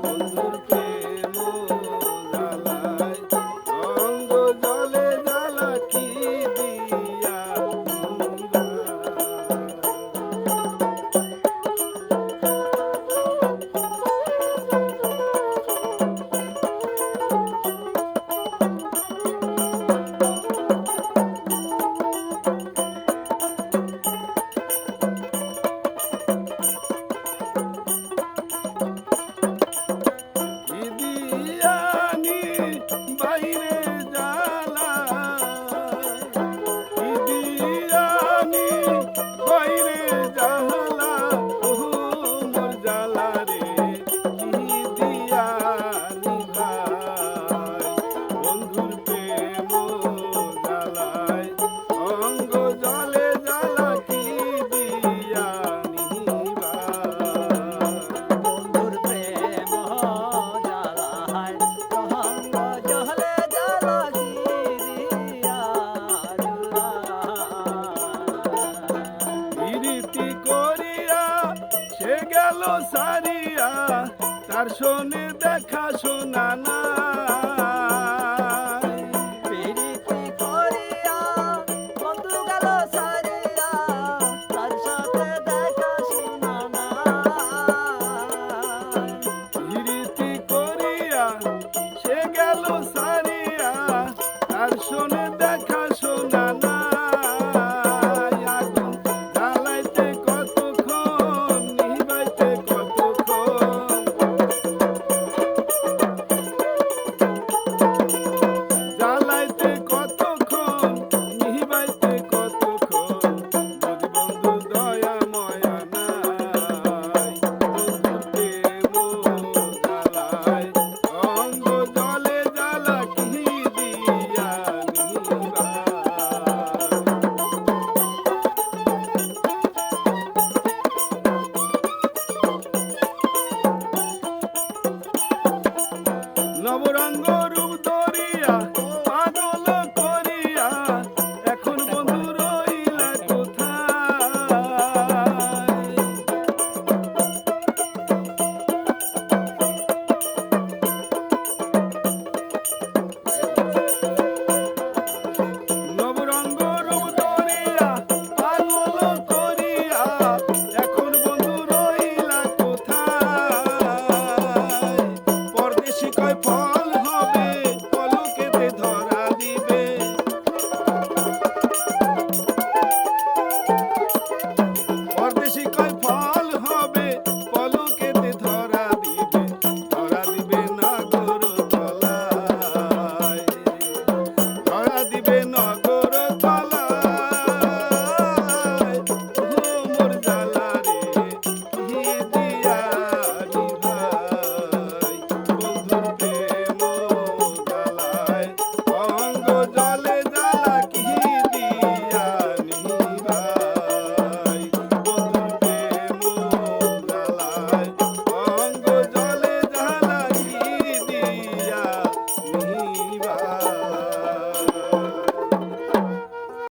বন্ধুর প্রেম জ্বালায় অঙ্গ জলে জ্বালা কি দিয়া বাইরে জ্বালা দিদিরানি বাইরে জ্বালা ও মোর জ্বালা রে কি দিয়া নিভাই বন্ধুর প্রেম জ্বালায় অঙ্গ জলে জ্বালা কি দিয়া নিভাই বন্ধুর প্রেম জ্বালায় অঙ্গ জলে জ্বালা গিরিয়া রীতি করিয়া সে গেল সারিয়া তার শোনে দেখা শোনা না